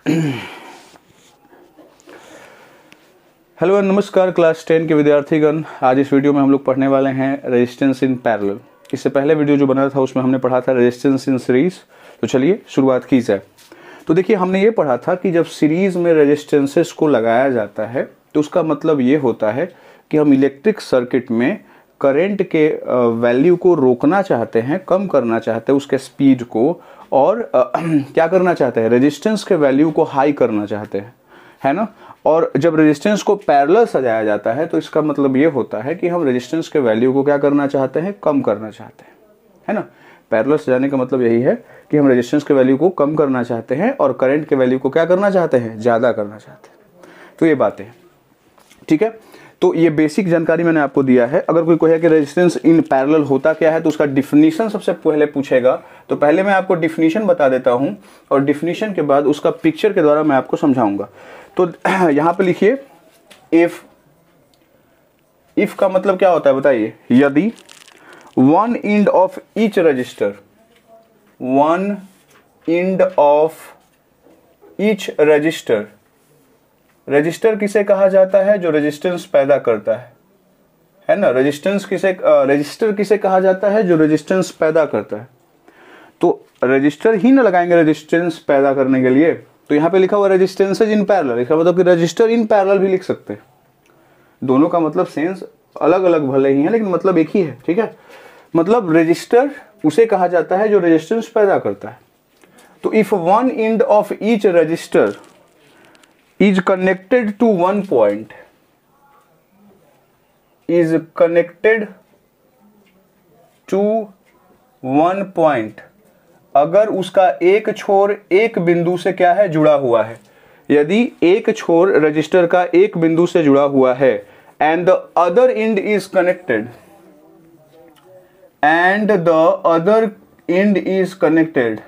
Hello नमस्कार class 10 के विद्यार्थीगण। आज इस वीडियो में हम लोग पढ़ने वाले हैं रेजिस्टेंस इन पैरेलल। इससे पहले वीडियो जो बना था उसमें हमने पढ़ा था रेजिस्टेंस इन सीरीज। तो चलिए शुरुआत की जाए। तो देखिए, हमने ये पढ़ा था कि जब सीरीज में रेजिस्टेंसेस को लगाया जाता है तो उसका मतलब ये होता है कि हम इलेक्ट्रिक सर्किट में करंट के वैल्यू को रोकना चाहते हैं, कम करना चाहते हैं उसके स्पीड को, और क्या करना चाहते हैं, रेजिस्टेंस के वैल्यू को हाई करना चाहते हैं, है ना। और जब रेजिस्टेंस को पैरेलल सजाया जाता है तो इसका मतलब ये होता है कि हम रेजिस्टेंस के वैल्यू को क्या करना चाहते हैं, कम करना चाहते हैं, है ना। पैरेलल सजाने का मतलब यही है कि हम रेजिस्टेंस के वैल्यू को कम करना चाहते हैं और करंट के वैल्यू को क्या करना चाहते हैं, ज़्यादा करना चाहते हैं। तो ये बातें हैं, ठीक है। तो ये बेसिक जानकारी मैंने आपको दिया है। अगर कोई कहे कि रेजिस्टेंस इन पैरेलल होता क्या है तो उसका डिफिनीशन सबसे पहले पूछेगा, तो पहले मैं आपको डिफिनीशन बता देता हूं और डिफिनीशन के बाद उसका पिक्चर के द्वारा मैं आपको समझाऊंगा। तो यहां पे लिखिए इफ का मतलब क्या होता है बताइए। यदि one end of each register, one end of each register, register किसे कहा जाता है, जो रेजिस्टेंस पैदा करता है ना। रजिस्टर किसे कहा जाता है, जो रेजिस्टेंस पैदा करता है। तो रजिस्टर ही ना लगाएंगे रेजिस्टेंस पैदा करने के लिए। तो यहाँ पे लिखा हुआ रेजिस्टेंसेज इन पैरेलल, इसका मतलब कि रजिस्टर इन पैरेलल भी लिख सकते हैं। दोनों का मतलब सेंस अलग अलग भले ही है लेकिन मतलब एक ही है, ठीक है। मतलब रजिस्टर उसे कहा जाता है जो रेजिस्टेंस पैदा करता है। तो if one end of each register is connected to one point, is connected to one point, अगर उसका एक छोर एक बिंदु से क्या है, जुड़ा हुआ है। यदि एक छोर रजिस्टर का एक बिंदु से जुड़ा हुआ है and the other end is connected, and the other end is connected,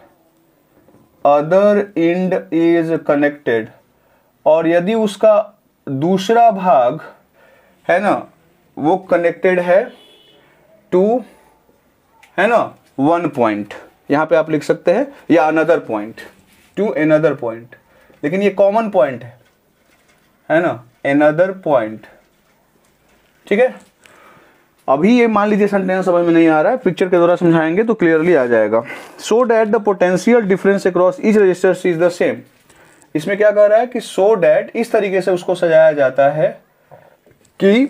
other end is connected, और यदि उसका दूसरा भाग है ना वो कनेक्टेड है टू, है ना, वन पॉइंट, यहां पे आप लिख सकते हैं, या another point, to another point, लेकिन ये कॉमन पॉइंट है ना, अनदर पॉइंट, ठीक है। अभी ये मान लीजिए सेंटेंस समझ में नहीं आ रहा है, पिक्चर के द्वारा समझाएंगे तो क्लियरली आ जाएगा। So that the potential difference across each resistor is the same. इसमें क्या कह रहा है कि सो डैट, इस तरीके से उसको सजाया जाता है कि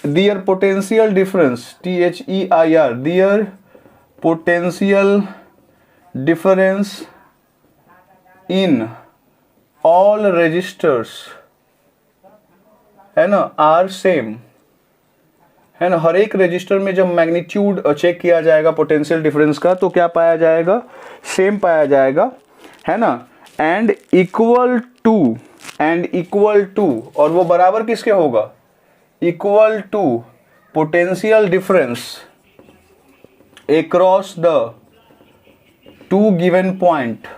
their potential difference, THEIR, their potential difference in all resistors, है ना, आर सेम, है ना। हर एक रजिस्टर में जब मैग्नीट्यूड चेक किया जाएगा पोटेंशियल डिफरेंस का तो क्या पाया जाएगा, सेम पाया जाएगा, है ना। एंड इक्वल टू, और वो बराबर किसके होगा, equal to potential difference across the two given point,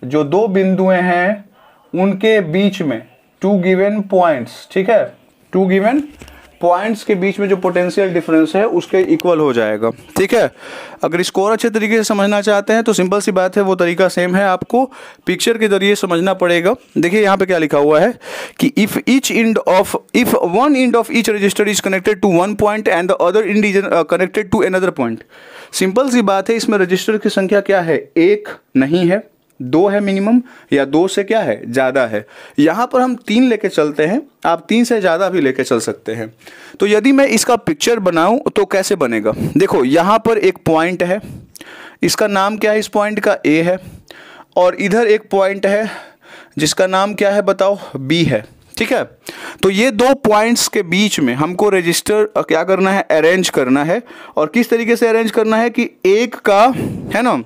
जो दो बिंदुएं हैं उनके बीच में, टू गिवन पॉइंट्स, ठीक है, टू गिवन पॉइंट्स के बीच में जो पोटेंशियल डिफरेंस है उसके इक्वल हो जाएगा, ठीक है। अगर इसको और अच्छे तरीके से समझना चाहते हैं तो सिंपल सी बात है, वो तरीका सेम है, आपको पिक्चर के जरिए समझना पड़ेगा। देखिए यहाँ पे क्या लिखा हुआ है कि if one end of each resistor is connected to one point and the other end is connected to another point. Simple सी बात है, इसमें रजिस्टर की संख्या क्या है, एक नहीं है, दो है मिनिमम, या दो से क्या है, ज़्यादा है। यहाँ पर हम तीन लेके चलते हैं, आप तीन से ज़्यादा भी लेके चल सकते हैं। तो यदि मैं इसका पिक्चर बनाऊं तो कैसे बनेगा, देखो यहाँ पर एक पॉइंट है, इसका नाम क्या है, इस पॉइंट का A है, और इधर एक पॉइंट है जिसका नाम क्या है बताओ, B है, ठीक है। तो ये दो पॉइंट्स के बीच में हमको रजिस्टर क्या करना है, अरेंज करना है। और किस तरीके से अरेंज करना है कि एक का, है ना,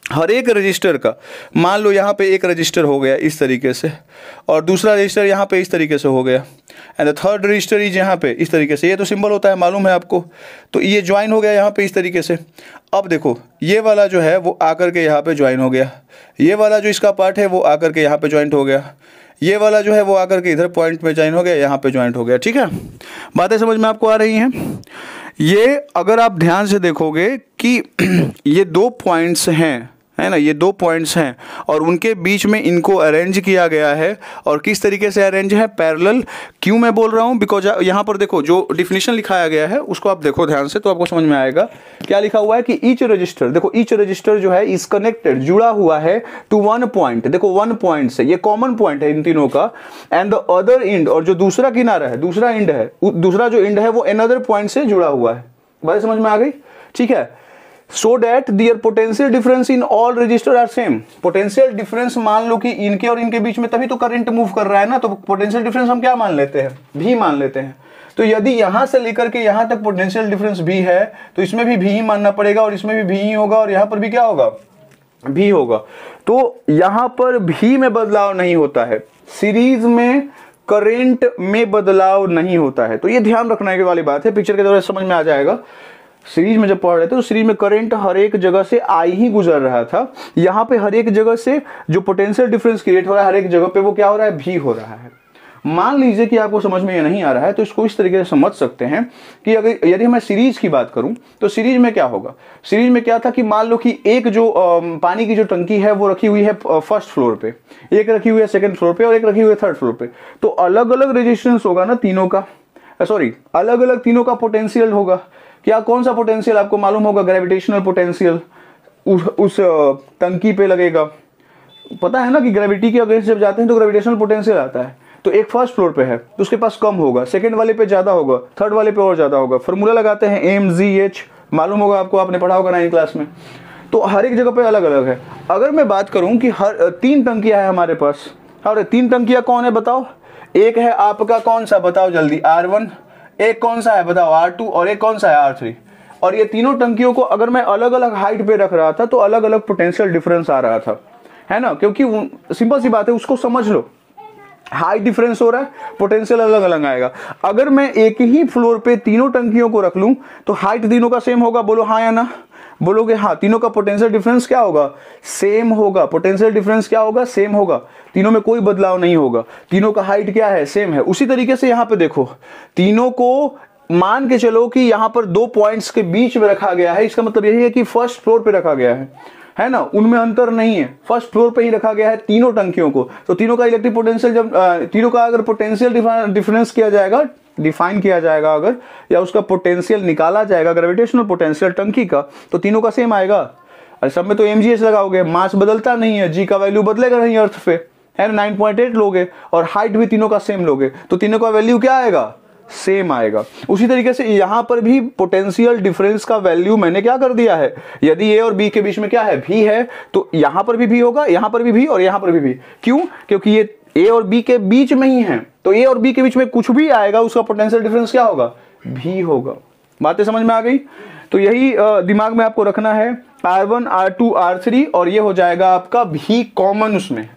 हर एक रजिस्टर का, मान लो यहाँ पे एक रजिस्टर हो गया इस तरीके से, और दूसरा रजिस्टर यहाँ पे इस तरीके से हो गया, and the third register is यहाँ पे इस तरीके से। ये तो सिंबल होता है, मालूम है आपको। तो ये ज्वाइन हो गया यहाँ पे इस तरीके से। अब देखो ये वाला जो है वो आकर के यहाँ पे ज्वाइन हो गया, ये वाला जो इसका पार्ट है वो आकर के यहाँ पे ज्वाइंट हो गया, ये वाला जो है वो आकर के इधर पॉइंट में ज्वाइन हो गया, यहाँ पे ज्वाइंट हो गया, ठीक है। बातें समझ में आपको आ रही हैं। ये अगर आप ध्यान से देखोगे कि ये दो पॉइंट्स हैं, है ना, ये 2 पॉइंट्स हैं और उनके बीच में इनको अरेंज किया गया है। और किस तरीके से अरेंज है, पैरेलल। क्यों मैं बोल रहा हूँ, बिकॉज यहाँ पर देखो जो डिफिनीशन लिखाया गया है उसको आप देखो ध्यान से तो आपको समझ में आएगा। क्या लिखा हुआ है कि ईच रजिस्टर, देखो ईच रजिस्टर जो है इज कनेक्टेड, जुड़ा हुआ है टू 1 पॉइंट, देखो 1 पॉइंट से, ये कॉमन पॉइंट है इन तीनों का। एंड द अदर एंड, और जो दूसरा किनारा है, दूसरा एंड है, दूसरा जो एंड है वो अनदर पॉइंट से जुड़ा हुआ है। बात समझ में आ गई, ठीक है। So that their potential difference in all register are same। Potential difference मान लो कि इनके और इनके बीच में, तभी तो करंट मूव कर रहा है ना, तो पोटेंशियल डिफरेंस हम क्या मान लेते हैं, भी मान लेते हैं। तो यदि यहां से लेकर के यहां तक पोटेंशियल डिफरेंस भी है तो इसमें भी ही मानना पड़ेगा, और इसमें भी ही होगा, और यहां पर भी क्या होगा, भी होगा। तो यहां पर भी में बदलाव नहीं होता है, सीरीज में करंट में बदलाव नहीं होता है। तो ये ध्यान रखने वाली बात है, पिक्चर के द्वारा समझ में आ जाएगा। सीरीज में जब पढ़ रहे थे तो सीरीज में करंट हर एक जगह से आई ही गुजर रहा था, यहाँ पे हर एक जगह से जो पोटेंशियल डिफरेंस क्रिएट हो रहा है हर एक जगह पे वो क्या हो रहा है, भी हो रहा है। मान लीजिए कि आपको समझ में ये नहीं आ रहा है तो इसको इस तरीके से समझ सकते हैं कि अगर यदि मैं सीरीज की बात करूं तो सीरीज में क्या होगा, सीरीज में क्या था कि मान लो कि एक जो पानी की जो टंकी है वो रखी हुई है फर्स्ट फ्लोर पे, एक रखी हुई है सेकंड फ्लोर पे और एक रखी हुई है थर्ड फ्लोर पे। तो अलग अलग रेजिस्टेंस होगा ना तीनों का, सॉरी अलग अलग तीनों का पोटेंशियल होगा। क्या, कौन सा पोटेंशियल आपको मालूम होगा, ग्रेविटेशनल पोटेंशियल उस टंकी पे लगेगा। पता है ना कि ग्रेविटी के अगेंस्ट जब जाते हैं तो ग्रेविटेशनल पोटेंशियल आता है। तो एक फर्स्ट फ्लोर पे है तो उसके पास कम होगा, सेकंड वाले पे ज्यादा होगा, थर्ड वाले पे और ज्यादा होगा। फॉर्मूला लगाते हैं mgh, मालूम होगा आपको, आपने पढ़ा होगा 9th क्लास में। तो हर एक जगह पे अलग अलग है। अगर मैं बात करूं कि हर 3 टंकियां है हमारे पास, और 3 टंकियां कौन है बताओ, एक है आपका कौन सा बताओ जल्दी, R1, एक कौन सा है बताओ R2, और एक कौन सा है R3। और ये तीनों टंकियों को अगर मैं अलग अलग हाइट पे रख रहा था तो अलग अलग पोटेंशियल डिफरेंस आ रहा था, है ना, क्योंकि सिंपल सी बात है, उसको समझ लो, हाइट डिफरेंस हो रहा है, पोटेंशियल अलग अलग आएगा। अगर मैं एक ही फ्लोर पे तीनों टंकियों को रख लूं तो हाइट तीनों का सेम होगा, बोलो हाँ या ना, बोलोगे हाँ, तीनों का पोटेंशियल डिफरेंस क्या होगा, सेम होगा। पोटेंशियल डिफरेंस क्या होगा, सेम होगा, तीनों में कोई बदलाव नहीं होगा, तीनों का हाइट क्या है, सेम है। उसी तरीके से यहां पे देखो, तीनों को मान के चलो कि यहां पर 2 पॉइंट्स के बीच में रखा गया है, इसका मतलब यही है कि फर्स्ट फ्लोर पे रखा गया है ना, उनमें अंतर नहीं है, फर्स्ट फ्लोर पे ही रखा गया है तीनों टंकियों को। तो तीनों का इलेक्ट्रिक पोटेंशियल जब तीनों का अगर पोटेंशियल डिफरेंस किया जाएगा, डिफाइन किया जाएगा अगर, या उसका पोटेंशियल निकाला जाएगा ग्रेविटेशनल पोटेंशियल टंकी का, तो तीनों का सेम आएगा। और सब में तो mgh लगाओगे, मास बदलता नहीं है, g का वैल्यू बदलेगा नहीं अर्थ पे, है ना, 9.8 लोगे, और हाइट भी तीनों का सेम लोगे, तो तीनों का वैल्यू क्या आएगा, सेम आएगा। उसी तरीके से यहां पर भी पोटेंशियल डिफरेंस का वैल्यू मैंने क्या कर दिया है, यदि ए और बी के बीच में क्या है, भी है, तो यहां पर भी होगा, यहां पर भी और यहां पर भी। क्यों, क्योंकि ये ए और बी के बीच में ही है, तो ए और बी के बीच में कुछ भी आएगा उसका पोटेंशियल डिफरेंस क्या होगा, भी होगा। बातें समझ में आ गई। तो यही दिमाग में आपको रखना है, R1 R2 R3, और ये हो जाएगा आपका भी कॉमन, उसमें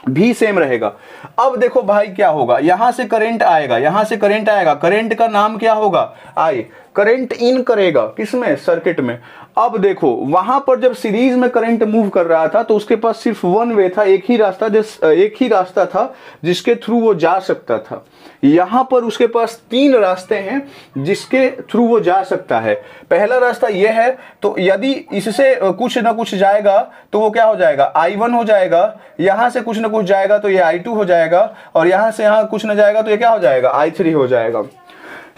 भी सेम रहेगा। अब देखो भाई क्या होगा, यहां से करंट आएगा, यहां से करंट आएगा, करंट का नाम क्या होगा, आई, करंट इन करेगा किसमें, सर्किट में। अब देखो वहां पर जब सीरीज में करंट मूव कर रहा था तो उसके पास सिर्फ 1 वे था, एक ही रास्ता था जिसके थ्रू वो जा सकता था। यहां पर उसके पास 3 रास्ते हैं जिसके थ्रू वो जा सकता है। पहला रास्ता यह है, तो यदि इससे कुछ ना कुछ जाएगा तो वो क्या हो जाएगा, I1 हो जाएगा, यहां से कुछ ना कुछ जाएगा तो ये I2 हो जाएगा, और यहां से यहां कुछ ना जाएगा तो ये क्या हो जाएगा, I3 हो जाएगा।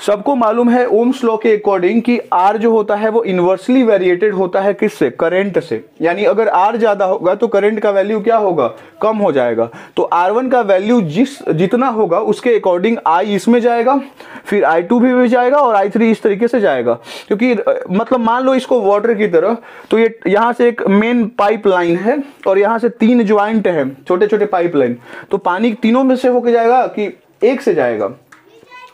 सबको मालूम है ओम्स लॉ के अकॉर्डिंग कि R जो होता है वो इनवर्सली वेरिएटेड होता है किससे, करंट से। यानी अगर R ज्यादा होगा तो करंट का वैल्यू क्या होगा, कम हो जाएगा। तो R1 का वैल्यू जितना होगा उसके अकॉर्डिंग I इसमें जाएगा, फिर I2 भी जाएगा, और I3 इस तरीके से जाएगा। क्योंकि मतलब मान लो इसको वाटर की तरह, तो ये यहां से एक मेन पाइप लाइन है और यहां से 3 ज्वाइंट है, छोटे छोटे पाइप लाइन। तो पानी तीनों में से होकर जाएगा कि एक से जाएगा,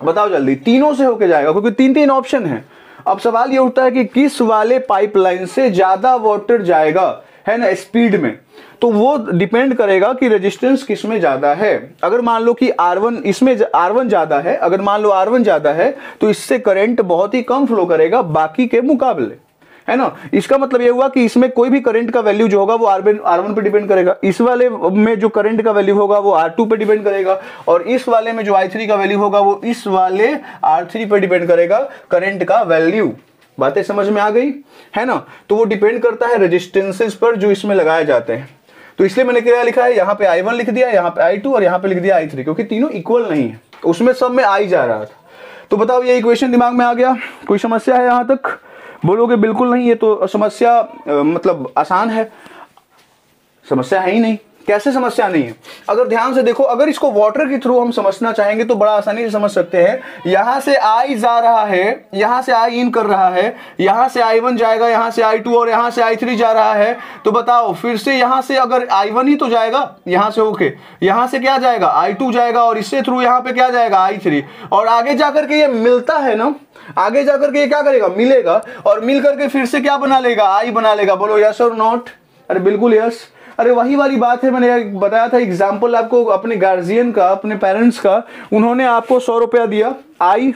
बताओ जल्दी, तीनों से होके जाएगा, क्योंकि 3 ऑप्शन है। अब सवाल ये उठता है कि किस वाले पाइपलाइन से ज्यादा वाटर जाएगा, है ना, स्पीड में। तो वो डिपेंड करेगा कि रेजिस्टेंस किस में ज्यादा है। अगर मान लो कि R1 इसमें R1 ज्यादा है, अगर मान लो R1 ज्यादा है तो इससे करंट बहुत ही कम फ्लो करेगा बाकी के मुकाबले, है ना। इसका मतलब ये हुआ कि इसमें कोई भी करंट का वैल्यू जो होगा वो R1 पे डिपेंड करेगा, इस वाले में जो करंट का वैल्यू होगा वो R2 पे डिपेंड करेगा, और इस वाले में जो I3 का वैल्यू होगा वो इस वाले R3 पे डिपेंड करेगा करंट का वैल्यू। बातें समझ में आ गई है ना। तो वो डिपेंड करता है रेजिस्टेंसेस पर जो इसमें लगाए जाते हैं। तो इसलिए मैंने क्या लिखा है, यहाँ पे I1 लिख दिया, यहाँ पे I2 और यहाँ पे लिख दिया I3, क्योंकि तीनों इक्वल नहीं है, उसमें सब में I जा रहा था। तो बताओ ये इक्वेशन दिमाग में आ गया, कोई समस्या है यहाँ तक? बोलोगे बिल्कुल नहीं, ये तो समस्या मतलब आसान है। समस्या है ही नहीं। कैसे समस्या नहीं है? अगर ध्यान से देखो, अगर इसको वाटर के थ्रू हम समझना चाहेंगे तो बड़ा आसानी से समझ सकते हैं। यहां से I जा रहा है, यहां से I इन कर रहा है, यहां से I1 जाएगा, यहां से I2 और यहां से I3 जा रहा है। तो बताओ फिर से यहां से अगर I1 ही तो जाएगा यहां से होके, यहां से क्या जाएगा I2 जाएगा और इससे थ्रू यहां पे क्या जाएगा I3, और आगे जाकर के ये मिलता है ना, आगे जाकर के ये क्या करेगा, मिलेगा, और मिल करके फिर से क्या बना लेगा, I बना लेगा। बोलो यस और नॉट? अरे बिल्कुल यस। अरे वही वाली बात है, मैंने बताया था एग्जाम्पल आपको अपने गार्जियन का, अपने पेरेंट्स का। उन्होंने आपको 100 रुपया दिया, आई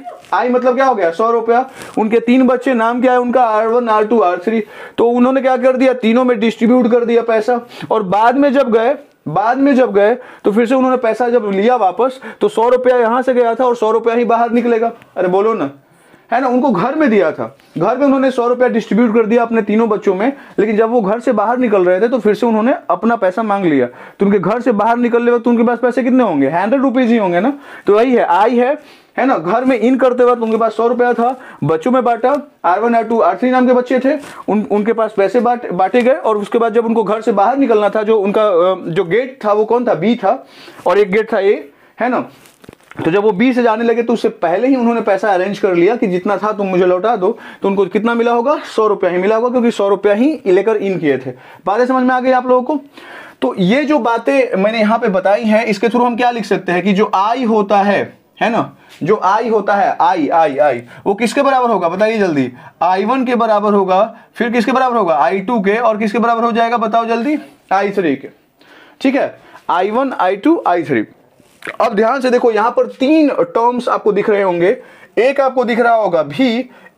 मतलब क्या हो गया 100 रुपया। उनके 3 बच्चे, नाम क्या है उनका, R1 R2 R3। तो उन्होंने क्या कर दिया, तीनों में डिस्ट्रीब्यूट कर दिया पैसा। और बाद में जब गए तो फिर से उन्होंने पैसा जब लिया वापस, तो 100 रुपया यहां से गया था और 100 रुपया ही बाहर निकलेगा। अरे बोलो ना, है ना। उनको घर में दिया था, घर में उन्होंने 100 रुपया डिस्ट्रीब्यूट कर दिया अपने तीनों बच्चों में, लेकिन जब वो घर से बाहर निकल रहे थे तो फिर से उन्होंने अपना पैसा मांग लिया। तो उनके घर से बाहर निकलने वक्त उनके पास पैसे कितने होंगे, 100 रुपीज ही होंगे ना। तो वही है, आई है ना। घर में इन करते वक्त उनके पास 100 रुपया था, बच्चों में बांटा, R1 R2 R3 नाम के बच्चे थे, उनके पास पैसे बांटे गए। और उसके बाद जब उनको घर से बाहर निकलना था, जो उनका जो गेट था वो कौन था, B था, और एक गेट था A, है ना। तो जब वो B से जाने लगे तो उससे पहले ही उन्होंने पैसा अरेंज कर लिया कि जितना था तुम मुझे लौटा दो। तो उनको कितना मिला होगा, 100 रुपया ही मिला होगा, क्योंकि 100 रुपया ही लेकर इन किए थे। बातें समझ में आ गई आप लोगों को? तो ये जो बातें मैंने यहाँ पे बताई हैं, इसके थ्रू हम क्या लिख सकते हैं कि जो I होता है ना, जो I होता है, I वो किसके बराबर होगा बताइए जल्दी, I1 के बराबर होगा, फिर किसके बराबर होगा, I2 के, और किसके बराबर हो जाएगा बताओ जल्दी, I3 के। ठीक है, I1 I2 I3। अब ध्यान से देखो, यहां पर 3 टर्म्स आपको दिख रहे होंगे। एक आपको दिख रहा होगा V,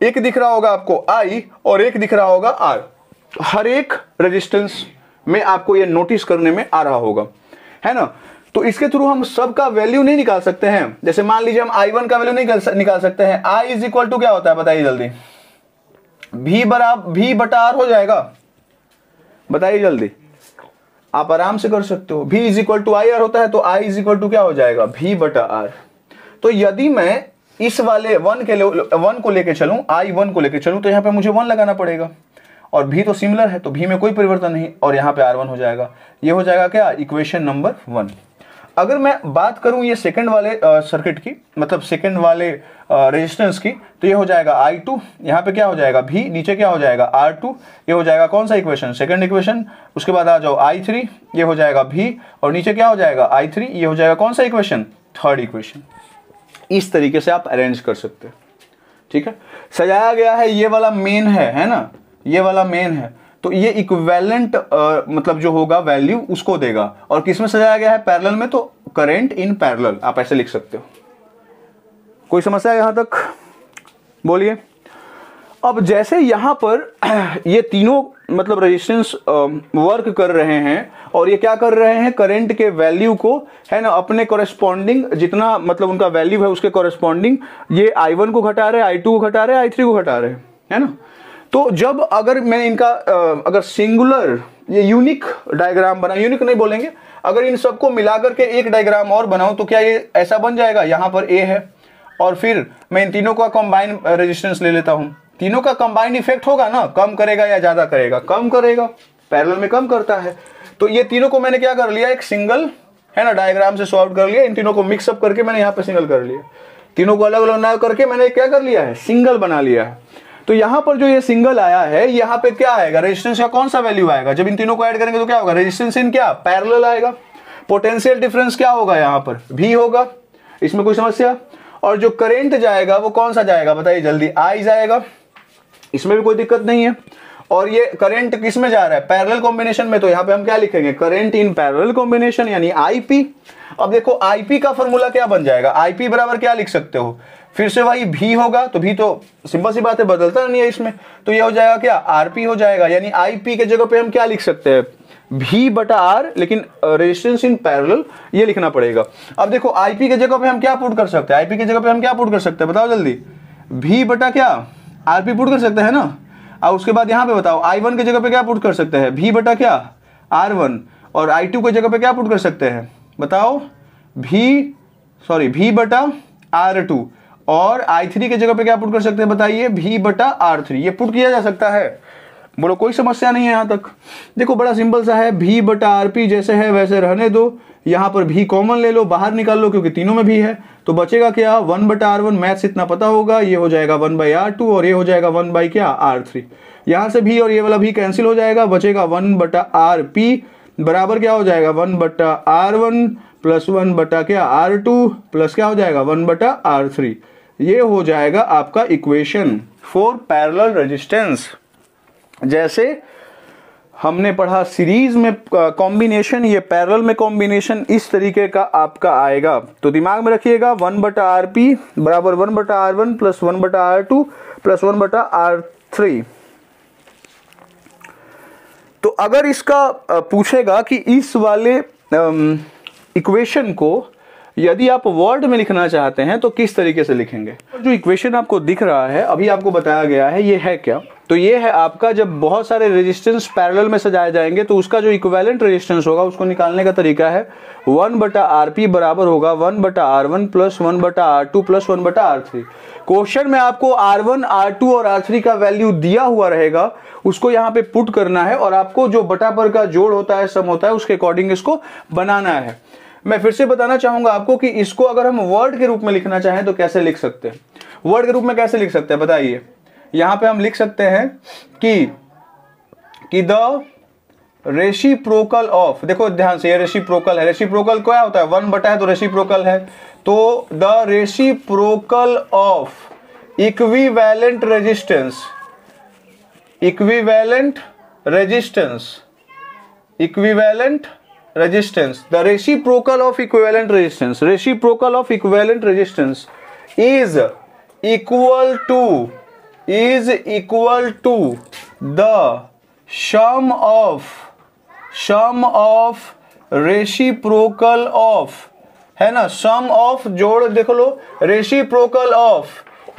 एक दिख रहा होगा आपको I, और एक दिख रहा होगा R। हर एक रेजिस्टेंस में आपको ये नोटिस करने में आ रहा होगा, है ना। तो इसके थ्रू हम सबका वैल्यू नहीं निकाल सकते हैं। जैसे मान लीजिए हम I1 का वैल्यू नहीं निकाल सकते हैं। I इज इक्वल टू क्या होता है बताइए जल्दी, V बटा R हो जाएगा, बताइए जल्दी, आप आराम से कर सकते हो। V is equal to IR होता है, तो I इज इक्वल टू क्या हो जाएगा, V बटा R। तो यदि मैं इस वाले 1 को लेके चलूं, I1 को लेके चलूं, तो यहाँ पे मुझे 1 लगाना पड़ेगा, और V तो सिमिलर है, तो V में कोई परिवर्तन नहीं, और यहाँ पे R1 हो जाएगा। ये हो जाएगा क्या, इक्वेशन नंबर 1। अगर मैं बात करूं ये सेकंड वाले सर्किट की, मतलब सेकंड वाले रेजिस्टेंस की, तो ये हो जाएगा I2, यहाँ पे क्या हो जाएगा V, नीचे क्या हो जाएगा R2, ये हो जाएगा कौन सा इक्वेशन, सेकंड इक्वेशन। उसके बाद आ जाओ I3, ये हो जाएगा V, और नीचे क्या हो जाएगा I3, ये हो जाएगा कौन सा इक्वेशन, थर्ड इक्वेशन। इस तरीके से आप अरेंज कर सकते हैं। ठीक है, सजाया गया है, ये वाला मेन है ना, ये वाला मेन है। तो ये इक्विवेलेंट मतलब जो होगा वैल्यू उसको देगा। और किसमें सजाया गया है, पैरेलल में, तो करंट इन पैरेलल आप ऐसे लिख सकते हो। कोई समस्या है यहां तक, बोलिए। अब जैसे यहां पर ये तीनों मतलब रेजिस्टेंस वर्क कर रहे हैं, और ये क्या कर रहे हैं, करंट के वैल्यू को, है ना, अपने कॉरेस्पॉन्डिंग जितना मतलब उनका वैल्यू है उसके कॉरेस्पॉन्डिंग ये I1 को घटा रहे, I2 को घटा रहे, I3 को घटा रहे, है ना। तो जब अगर मैं इनका अगर सिंगुलर ये यूनिक डायग्राम बना, यूनिक नहीं बोलेंगे, अगर इन सबको मिलाकर के एक डायग्राम और बनाऊं, तो क्या ये ऐसा बन जाएगा, यहां पर A है, और फिर मैं इन तीनों का कंबाइन रेजिस्टेंस ले लेता हूं। तीनों का कंबाइंड इफेक्ट होगा ना, कम करेगा या ज्यादा करेगा, कम करेगा, पैरेलल में कम करता है। तो ये तीनों को मैंने क्या कर लिया, एक सिंगल, है ना, डायग्राम से सॉल्व कर लिया। इन तीनों को मिक्सअप करके मैंने यहाँ पे सिंगल कर लिया, तीनों को अलग अलग ना करके मैंने क्या कर लिया है, सिंगल बना लिया है। तो यहां पर जो ये सिंगल आया है, यहाँ पे क्या आएगा, रेजिस्टेंस का कौन सा वैल्यू आएगा, जब इन तीनों को ऐड करेंगे तो क्या होगा, रेजिस्टेंस इन क्या, पैरेलल आएगा। पोटेंशियल डिफरेंस क्या होगा, यहाँ पर V होगा, इसमें कोई समस्या। और जो करंट जाएगा वो कौन सा जाएगा बताइए जल्दी, I जाएगा, इसमें भी कोई दिक्कत नहीं है। और ये करंट किस में जा रहा है, पैरेलल कॉम्बिनेशन में, तो यहाँ पे हम क्या लिखेंगे, करंट इन पैरेलल कॉम्बिनेशन, यानी IP। अब देखो IP का फॉर्मूला क्या बन जाएगा, IP बराबर क्या लिख सकते हो, फिर से वही V होगा, तो V तो सिंपल सी बात है, बदलता नहीं है इसमें, तो ये हो जाएगा क्या, RP हो जाएगा। यानी IP के जगह पे हम क्या लिख सकते हैं, V बटा R, लेकिन रेजिस्टेंस इन पैरेलल ये लिखना पड़ेगा। अब देखो IP के जगह पे हम क्या पुट कर सकते हैं, IP के जगह पे हम क्या पुट कर सकते हैं बताओ जल्दी, V बटा क्या आरपी पुट कर सकते हैं ना। और उसके बाद यहाँ पे बताओ I1 की जगह पे क्या पुट कर सकते हैं, V बटा क्या R1, और I2 की जगह पे क्या पुट कर सकते हैं बताओ, V बटा R2, और I3 की जगह पे क्या पुट कर सकते हैं बताइए, V बटा R3। ये पुट किया जा सकता है, बोलो कोई समस्या नहीं है यहाँ तक। देखो बड़ा सिंपल सा है, V बटा RP जैसे है वैसे रहने दो, यहाँ पर V कॉमन ले लो, बाहर निकाल लो क्योंकि तीनों में V है, तो बचेगा क्या 1 बटा R1, मैथ्स इतना पता होगा, ये हो जाएगा 1 बाई R2 और ये हो जाएगा 1 बाई क्या R3। यहाँ से V और ये वाला V कैंसिल हो जाएगा, बचेगा 1 बटा RP बराबर क्या हो जाएगा 1 बटा R1 प्लस 1 बटा क्या R2 प्लस क्या हो जाएगा 1 बटा R3। ये हो जाएगा आपका इक्वेशन फॉर पैरेलल रेजिस्टेंस। जैसे हमने पढ़ा सीरीज में कॉम्बिनेशन, ये पैरेलल में कॉम्बिनेशन इस तरीके का आपका आएगा। तो दिमाग में रखिएगा 1 बटा RP बराबर 1 बटा R1 प्लस 1 बटा R2 प्लस 1 बटा R3। तो अगर इसका पूछेगा कि इस वाले इक्वेशन को यदि आप वर्ड में लिखना चाहते हैं तो किस तरीके से लिखेंगे। जो इक्वेशन आपको दिख रहा है अभी आपको बताया गया है, ये है क्या, तो ये है आपका जब बहुत सारे रेजिस्टेंस पैरेलल में सजाए जाएंगे तो उसका जो इक्विवेलेंट रेजिस्टेंस होगा उसको निकालने का तरीका है 1 बटा RP बराबर होगा 1 बटा R1 प्लस 1 बटा R2 प्लस 1 बटा R3। क्वेश्चन में आपको R1, R2 और R3 का वैल्यू दिया हुआ रहेगा, उसको यहाँ पे पुट करना है और आपको जो बटा पर का जोड़ होता है, सम होता है, उसके अकॉर्डिंग इसको बनाना है। मैं फिर से बताना चाहूंगा आपको कि इसको अगर हम वर्ड के रूप में लिखना चाहें तो कैसे लिख सकते हैं, वर्ड के रूप में कैसे लिख सकते हैं बताइए। यहां पे हम लिख सकते हैं कि द रेसिप्रोकल ऑफ, देखो ध्यान से ये रेसिप्रोकल है, रेसिप्रोकल क्या होता है 1 बटा है तो रेसिप्रोकल है, तो the reciprocal of equivalent resistance, equivalent resistance, equivalent resistance, the reciprocal of equivalent resistance, reciprocal of equivalent resistance is equal to the sum of reciprocal of, है ना, sum of जोड़ देख लो, reciprocal of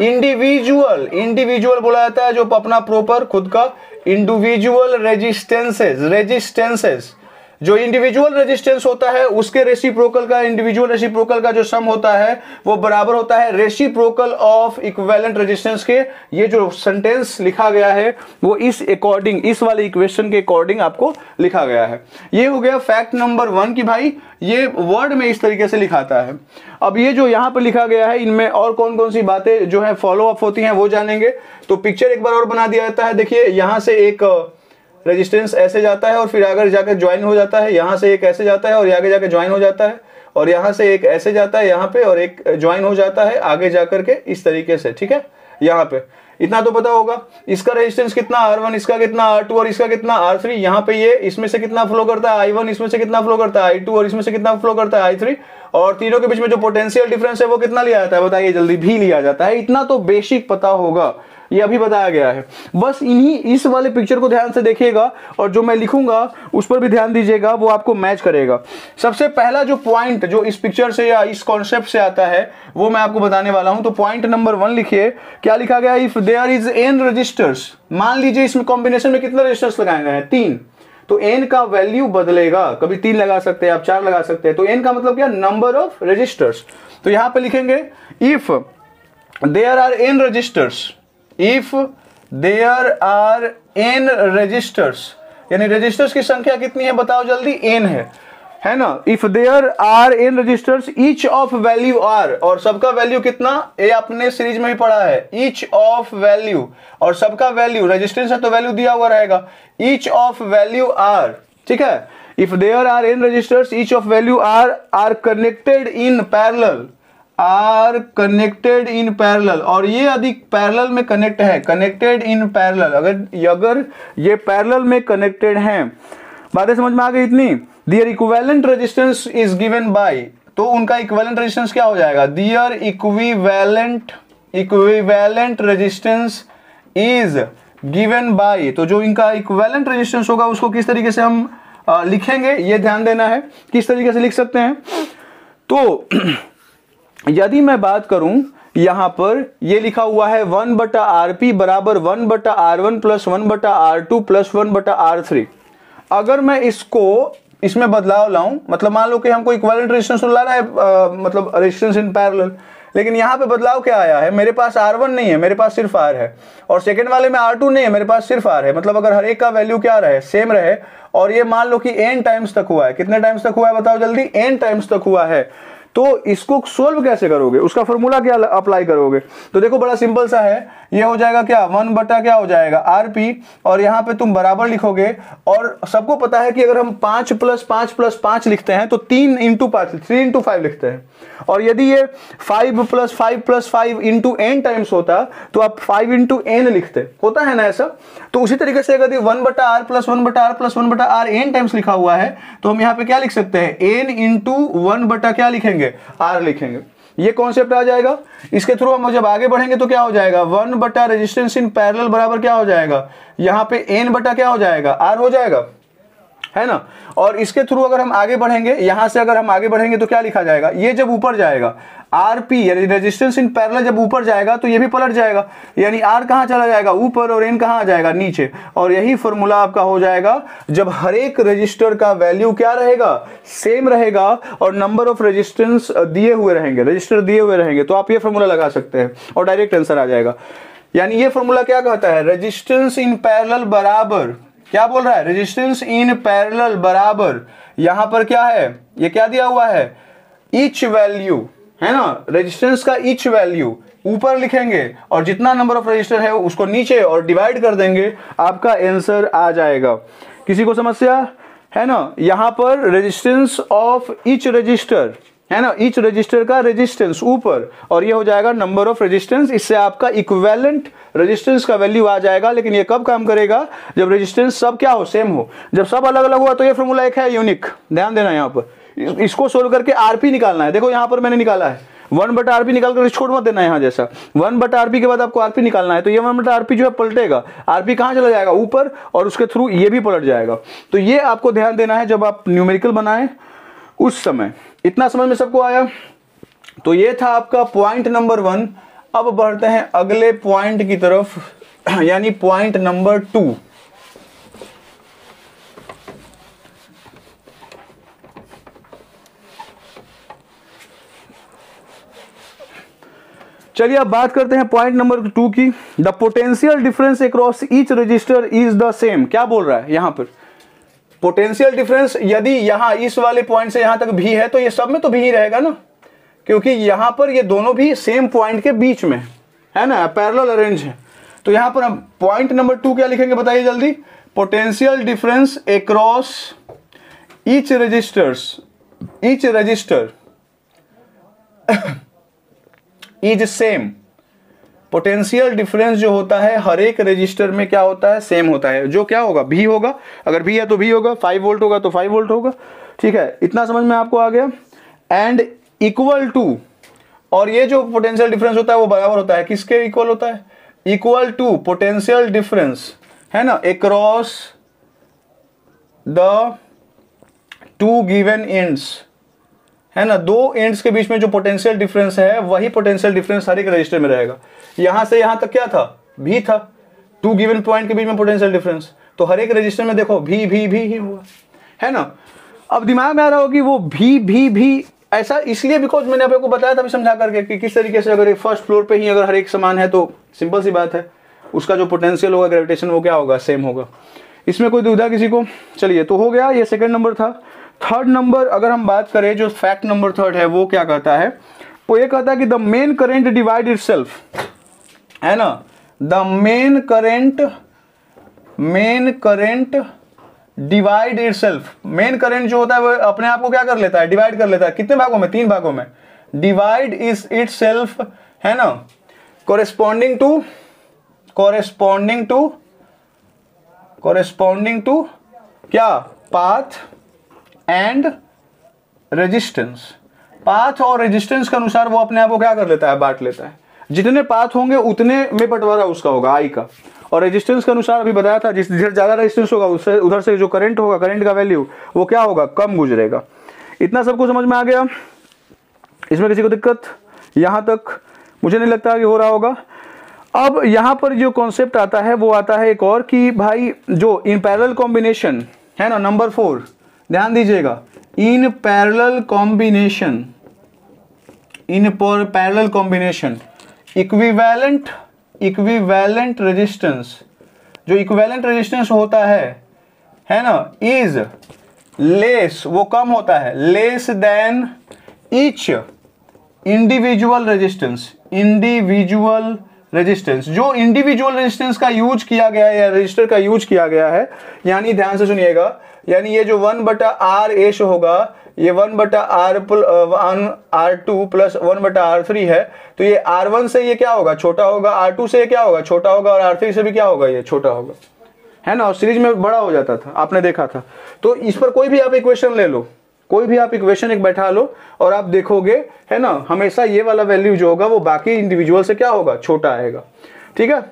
इंडिविजुअल, इंडिविजुअल बोला जाता है जो अपना proper खुद का इंडिविजुअल रेजिस्टेंसेस, जो इंडिविजुअल रेजिस्टेंस होता है उसके रेसिप्रोकल का, इंडिविजुअल रेसिप्रोकल का जो सम होता है वो बराबर होता है रेसिप्रोकल ऑफ इक्विवेलेंट रेजिस्टेंस के। ये जो सेंटेंस लिखा गया है वो इस अकॉर्डिंग, इस वाले इक्वेशन के अकॉर्डिंग आपको लिखा गया है। ये हो गया फैक्ट नंबर 1 कि भाई ये वर्ड में इस तरीके से लिखाता है। अब ये जो यहाँ पर लिखा गया है इनमें और कौन कौन सी बातें जो है फॉलो अप होती हैं वो जानेंगे। तो पिक्चर एक बार और बना दिया जाता है, देखिए यहाँ से एक रेजिस्टेंस ऐसे जाता है और फिर आगे जाकर ज्वाइन हो जाता है, यहाँ से एक ऐसे जाता है और आगे जाकर ज्वाइन हो जाता है, और यहाँ से एक ऐसे जाता है यहाँ पे और एक ज्वाइन हो जाता है आगे जाकर के इस तरीके से, ठीक है। यहाँ पे इतना तो पता होगा, इसका रेजिस्टेंस कितना R1, इसका कितना R2 और इसका कितना R3। यहाँ पे ये इसमें से कितना फ्लो करता है I1, इसमें से कितना फ्लो करता है I2 और इसमें से कितना फ्लो करता है I3, और तीनों के बीच में जो पोटेंशियल डिफरेंस है वो कितना लिया जाता है बताइए जल्दी, भी लिया जाता है। इतना तो बेसिक पता होगा, ये अभी बताया गया है। बस इस वाले पिक्चर को ध्यान से देखिएगा और जो मैं लिखूंगा उस पर भी ध्यान दीजिएगा, वो आपको मैच करेगा। सबसे पहला जो पॉइंट जो इस पिक्चर से या इस कॉन्सेप्ट से आता है वो मैं आपको बताने वाला हूं। तो पॉइंट नंबर 1 लिखिए, क्या लिखा गया, if there is n resistors, मान लीजिए इसमें कॉम्बिनेशन में कितने रजिस्टर्स लगाए गए हैं 3, तो n का वैल्यू बदलेगा, कभी 3 लगा सकते हैं आप, 4 लगा सकते हैं, तो n का मतलब क्या, नंबर ऑफ रजिस्टर्स। तो यहां पे लिखेंगे if there are n resistors, if there are n resistors, यानी रजिस्टर्स की संख्या कितनी है बताओ जल्दी, n है ना। If there are n resistors each of value r, और सबका वैल्यू कितना, ये आपने सीरीज में भी पढ़ा है, ईच ऑफ वैल्यू, और सबका वैल्यू, रेजिस्टेंस है तो वैल्यू दिया हुआ रहेगा, ईच ऑफ वैल्यू r, ठीक है। If there are n resistors each of value r are connected in parallel, are connected in parallel, और ये अधिक पैरेलल में कनेक्ट है, कनेक्टेड इन पैरेलल, अगर ये पैरेलल में कनेक्टेड हैं, बातें समझ में आ गई इतनी। Their equivalent resistance is given by, तो उनका इक्विवेलेंट रेजिस्टेंस क्या हो जाएगा, their equivalent resistance is given by, तो जो इनका इक्विवेलेंट रेजिस्टेंस होगा उसको किस तरीके से हम लिखेंगे ये ध्यान देना है, किस तरीके से लिख सकते हैं। तो यदि मैं बात करूं यहां पर ये लिखा हुआ है 1/RP बराबर 1/R1 plus 1/R2 plus 1/R3। अगर मैं इसको इसमें बदलाव लाऊं, मतलब मान लो कि हमको इक्विवेलेंट रेजिस्टेंस ला रहा है, मतलब रेजिस्टेंस इन पैरेलल, लेकिन यहाँ पे बदलाव क्या आया है, मेरे पास R1 नहीं है, मेरे पास सिर्फ R है, और सेकंड वाले में R2 नहीं है, मेरे पास सिर्फ R है। मतलब अगर हर एक का वैल्यू क्या रहे, सेम रहे, और ये मान लो कि n टाइम्स तक हुआ है, कितने टाइम्स तक हुआ है बताओ जल्दी, n टाइम्स तक हुआ है, तो इसको सोल्व कैसे करोगे, उसका फॉर्मूला क्या अप्लाई करोगे? तो देखो बड़ा सिंपल सा है, ये हो जाएगा क्या 1 बटा क्या हो जाएगा RP, और यहाँ पे तुम बराबर लिखोगे, और सबको पता है कि अगर हम 5 + 5 + 5 लिखते हैं तो 3 × 5 3 × 5 लिखते हैं, और यदि ये 5 + 5 + 5 × n टाइम्स होता तो आप 5 × n लिखते, होता है ना ऐसा। तो उसी तरीके से अगर 1/R + 1/R + 1/R n times लिखा हुआ है तो हम यहाँ पे क्या लिख सकते हैं, n × 1 बटा क्या लिखेंगे, R लिखेंगे। ये कॉन्सेप्ट आ जाएगा। इसके थ्रू हम जब आगे बढ़ेंगे तो क्या हो जाएगा, 1 बटा रेजिस्टेंस इन पैरेलल बराबर क्या हो जाएगा, यहाँ पे n बटा क्या हो जाएगा, R हो जाएगा, है ना। और इसके थ्रू अगर हम आगे बढ़ेंगे, यहां से अगर हम आगे बढ़ेंगे तो क्या लिखा जाएगा, ये जब ऊपर जाएगा RP यानी रेजिस्टेंस इन पैरेलल जब ऊपर जाएगा तो ये भी पलट जाएगा, यानी R कहां चला जाएगा, ऊपर, और n कहां आ जाएगा, नीचे। और यही फॉर्मूला आपका हो जाएगा जब हर एक रजिस्टर का वैल्यू क्या रहेगा, सेम रहेगा, और नंबर ऑफ रेजिस्टेंस दिए हुए रहेंगे, रजिस्टर दिए हुए रहेंगे, तो आप ये फॉर्मूला लगा सकते हैं और डायरेक्ट आंसर आ जाएगा। यानी ये फॉर्मूला क्या कहता है, रेजिस्टेंस इन पैरेलल बराबर, क्या बोल रहा है, रेजिस्टेंस इन पैरेलल बराबर, यहां पर क्या है, ये क्या दिया हुआ है, ईच वैल्यू, है ना, रेजिस्टेंस का ईच वैल्यू ऊपर लिखेंगे और जितना नंबर ऑफ रजिस्टर है उसको नीचे और डिवाइड कर देंगे, आपका आंसर आ जाएगा। किसी को समस्या है ना, यहां पर रेजिस्टेंस ऑफ ईच रजिस्टर, है ना, ईच रजिस्टर का रेजिस्टेंस ऊपर, और ये हो जाएगा नंबर ऑफ रेजिस्टेंस, इससे आपका इक्विवेलेंट रेजिस्टेंस का वैल्यू आ जाएगा। लेकिन ये कब काम करेगा, जब रेजिस्टेंस सब क्या हो, सेम हो। जब सब अलग अलग हुआ तो ये फॉर्मूला एक है यूनिक, ध्यान देना। यहाँ पर इसको सोल्व करके RP निकालना है। देखो यहाँ पर मैंने निकाला है 1/RP निकाल कर छोड़ मत देना, यहाँ जैसा 1/RP के बाद आपको RP निकालना है, तो ये 1/RP जो है पलटेगा, RP कहाँ चला जाएगा, ऊपर, और उसके थ्रू ये भी पलट जाएगा। तो ये आपको ध्यान देना है जब आप न्यूमेरिकल बनाएं उस समय। इतना समझ में सबको आया? तो ये था आपका पॉइंट नंबर 1। अब बढ़ते हैं अगले पॉइंट की तरफ, यानी पॉइंट नंबर 2। चलिए अब बात करते हैं पॉइंट नंबर 2 की। The potential difference across each resistor is the same. क्या बोल रहा है यहां पर, पोटेंशियल डिफरेंस यदि यहां इस वाले पॉइंट से यहां तक भी है तो ये सब में तो भी ही रहेगा ना, क्योंकि यहां पर ये दोनों भी सेम पॉइंट के बीच में है ना, पैरेलल अरेंज है। तो यहां पर हम पॉइंट नंबर 2 क्या लिखेंगे बताइए जल्दी, potential difference across each resistor is same. Potential difference जो होता है हर एक रजिस्टर में क्या होता है, सेम होता है। जो क्या होगा, भी होगा, अगर भी है तो भी होगा, 5 वोल्ट होगा तो 5 वोल्ट होगा। ठीक है, इतना समझ में आपको आ गया। एंड इक्वल टू, और ये जो पोटेंशियल डिफरेंस होता है वो बराबर होता है किसके इक्वल होता है, इक्वल टू पोटेंशियल डिफरेंस, है ना, अक्रॉस द 2 गिवन एंड्स, है ना, 2 एंड्स के बीच में जो पोटेंशियल डिफरेंस है वही पोटेंशियल डिफरेंस हर एक रजिस्टर में रहेगा। यहां से यहां तक क्या था, भी था, 2 गिवन पॉइंट के बीच में पोटेंशियल डिफरेंस, तो हर एक रजिस्टर में देखो भी ही हुआ, है ना। अब दिमाग में आ रहा हो कि वो भी ऐसा इसलिए बिकॉज मैंने आपको बताया था भी समझा करके कि किस तरीके से अगर फर्स्ट फ्लोर पे ही अगर हर एक समान है तो सिंपल सी बात है, उसका जो पोटेंशियल होगा ग्रेविटेशन वो क्या होगा, सेम होगा। इसमें कोई दुविधा किसी को? चलिए, तो हो गया, ये सेकंड नंबर था। थर्ड नंबर अगर हम बात करें, जो फैक्ट नंबर 3 है वो क्या कहता है, वो ये कहता है कि the main current divide itself, है ना, the main current divide itself. Main current जो होता है वो अपने आप को क्या कर लेता है, डिवाइड कर लेता है। कितने भागों में, 3 भागों में। डिवाइड इज इटसेल्फ, है ना, कोरेस्पॉन्डिंग टू क्या, पाथ एंड रेजिस्टेंस। पाथ और रेजिस्टेंस के अनुसार वो अपने आप को क्या कर लेता है, बांट लेता है। जितने पाथ होंगे उतने में बंटवारा उसका होगा, आई का। और रेजिस्टेंस के अनुसार अभी बताया था, जिस ज्यादा रेजिस्टेंस होगा उससे उधर से जो करंट होगा, करंट का वैल्यू वो क्या होगा, कम गुजरेगा। इतना सबको समझ में आ गया? इसमें किसी को दिक्कत? यहां तक मुझे नहीं लगता कि हो रहा होगा। अब यहाँ पर जो कॉन्सेप्ट आता है वो आता है एक और कि भाई जो इन पैरेलल कॉम्बिनेशन है ना, नंबर 4 ध्यान दीजिएगा, in parallel combination, in parallel combination equivalent resistance, जो इक्विवेलेंट रेजिस्टेंस होता है ना, इज लेस, वो कम होता है, less than each individual resistance. Individual resistance, जो इंडिविजुअल रेजिस्टेंस का यूज किया गया है या रजिस्टर का यूज किया गया है, यानी ध्यान से सुनिएगा, यानी ये जो 1/R एश होगा, ये 1/R2 प्लस 1/R3 है, तो ये R1 से ये क्या होगा, छोटा होगा, R2 से ये क्या होगा, छोटा होगा, और R3 से भी क्या होगा, ये छोटा होगा, है ना। और सीरीज में बड़ा हो जाता था, आपने देखा था। तो इस पर कोई भी आप इक्वेशन ले लो, कोई भी आप इक्वेशन एक बैठा लो और आप देखोगे, है ना, हमेशा ये वाला वैल्यू जो होगा वो बाकी इंडिविजुअल से क्या होगा, छोटा आएगा। ठीक है,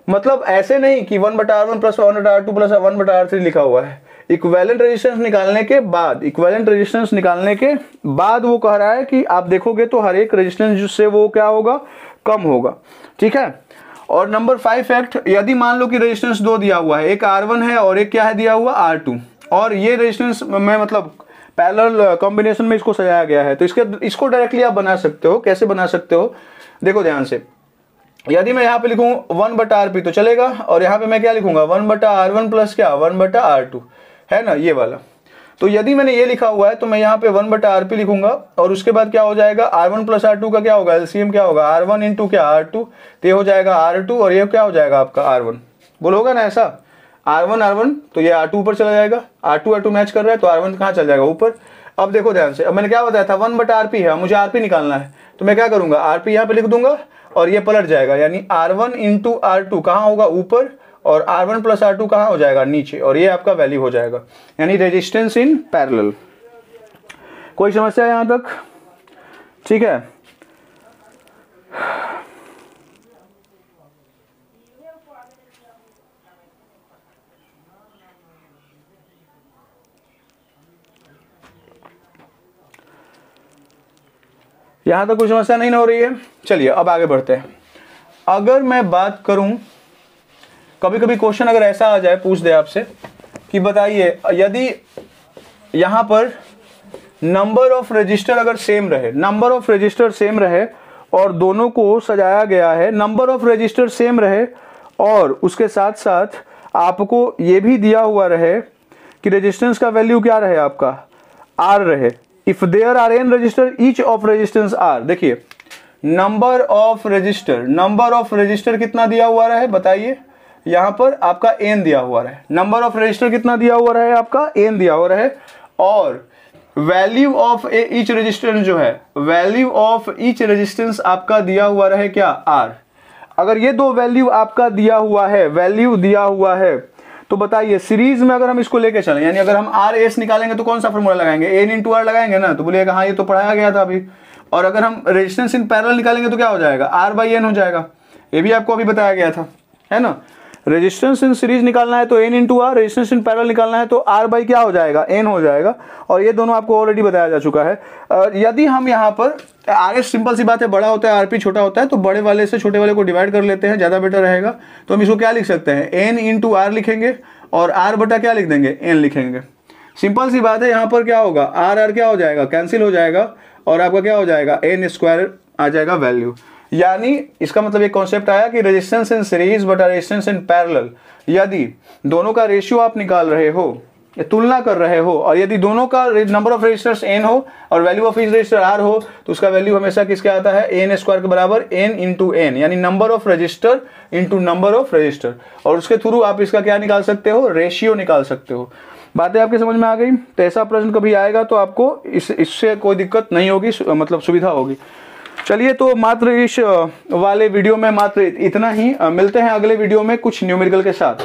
मतलब ऐसे नहीं कि 1/R1 plus 1/R2 plus 1/R3 लिखा हुआ है। इक्विवेलेंट रेजिस्टेंस निकालने के बाद, इक्विवेलेंट रेजिस्टेंस निकालने के बाद वो कह रहा है कि आप देखोगे तो हर एक रेजिस्टेंस जिससे वो क्या होगा, कम होगा। ठीक है, और नंबर 5 फैक्ट, यदि मान लो कि रेजिस्टेंस 2 दिया हुआ है, एक R1 है और एक क्या है दिया हुआ, R2, और ये रेजिस्टेंस में मतलब पैरेलल कॉम्बिनेशन में इसको सजाया गया है, तो इसको डायरेक्टली आप बना सकते हो। कैसे बना सकते हो, देखो ध्यान से, यदि मैं यहाँ पे लिखूं 1/RP तो चलेगा, और यहाँ पे मैं क्या लिखूंगा, 1/R1 प्लस क्या 1/R2, है ना, ये वाला। तो यदि मैंने ये लिखा हुआ है तो मैं यहाँ पे 1/RP लिखूंगा, और उसके बाद क्या हो जाएगा, R1 प्लस R2 का क्या होगा, एलसीएम क्या होगा, R1 इंटू क्या R2, तो ये हो जाएगा R2, और ये क्या हो जाएगा आपका R1। बोलोगा ना ऐसा, R1 तो ये R2 ऊपर चला जाएगा, R2 मैच कर रहा है तो R1 कहाँ चल जाएगा, ऊपर। अब देखो ध्यान से, अब मैंने क्या बताया था, 1/RP है, मुझे RP निकालना है, तो मैं क्या करूंगा, RP यहाँ पे लिख दूंगा और ये पलट जाएगा, यानी R1 इंटू R2 कहाँ होगा, ऊपर, और R1 प्लस R2 कहाँ हो जाएगा, नीचे, और ये आपका वैल्यू हो जाएगा, यानी रेजिस्टेंस इन पैरेलल। कोई समस्या यहां तक? ठीक है, यहां तक कोई समस्या नहीं हो रही है। चलिए अब आगे बढ़ते हैं। अगर मैं बात करूं, कभी कभी क्वेश्चन अगर ऐसा आ जाए, पूछ दे आपसे कि बताइए यदि यहां पर नंबर ऑफ रजिस्टर अगर सेम रहे, नंबर ऑफ रजिस्टर सेम रहे और दोनों को सजाया गया है, नंबर ऑफ रजिस्टर सेम रहे और उसके साथ साथ आपको ये भी दिया हुआ रहे कि रेजिस्टेंस का वैल्यू क्या रहे, आपका R रहे। If there are n resistor, each of resistance R, देखिए नंबर ऑफ रजिस्टर कितना दिया हुआ रहे, बताइए, यहां पर आपका n दिया हुआ रहे, नंबर ऑफ रजिस्टर कितना दिया हुआ रहे, आपका n दिया हुआ रहे, और वैल्यू ऑफ ईच रेजिस्टेंस जो है, वैल्यू ऑफ ईच रेजिस्टेंस आपका दिया हुआ रहे क्या, R। अगर ये दो वैल्यू आपका दिया हुआ है, वैल्यू दिया हुआ है, तो बताइए सीरीज में अगर हम इसको लेके चलें, यानी अगर हम RS निकालेंगे तो कौन सा फॉर्मूला लगाएंगे, n इंटू R लगाएंगे ना, तो बोलिएगा हाँ ये तो पढ़ाया गया था अभी। और अगर हम रेजिस्टेंस इन पैरेलल निकालेंगे तो क्या हो जाएगा, R/N हो जाएगा, ये भी आपको अभी बताया गया था, है ना। रेजिस्टेंस इन सीरीज निकालना है तो n into R, resistance in parallel निकालना है तो R क्या हो जाएगा, n हो जाएगा, और ये दोनों आपको ऑलरेडी बताया जा चुका है। यदि हम यहाँ पर RS सिंपल सी बात है, बड़ा होता है, RP छोटा होता है, तो बड़े वाले से छोटे वाले को डिवाइड कर लेते हैं, ज़्यादा बेटर रहेगा। तो हम इसको क्या लिख सकते हैं, n इंटू R लिखेंगे और R बटा क्या लिख देंगे, n लिखेंगे। सिंपल सी बात है, यहाँ पर क्या होगा, R क्या हो जाएगा, कैंसिल हो जाएगा, और आपका क्या हो जाएगा, n² आ जाएगा वैल्यू। यानी इसका मतलब एक कॉन्सेप्ट आया कि रेजिस्टेंस इन सीरीज बटा रेजिस्टेंस इन पैरेलल, यदि दोनों का रेशियो आप निकाल रहे हो, तुलना कर रहे हो, और यदि दोनों का नंबर ऑफ रजिस्टर्स n हो और value of each register R हो, तो उसका वैल्यू हमेशा किसके आता है, n² के बराबर n इंटू n, यानी number of register into number of register, और उसके थ्रू आप इसका क्या निकाल सकते हो, रेशियो निकाल सकते हो। बातें आपके समझ में आ गई? तो ऐसा प्रश्न कभी आएगा तो आपको इससे कोई दिक्कत नहीं होगी, मतलब सुविधा होगी। चलिए, तो मात्र इस वाले वीडियो में मात्र इतना ही, मिलते हैं अगले वीडियो में कुछ न्यूमेरिकल के साथ।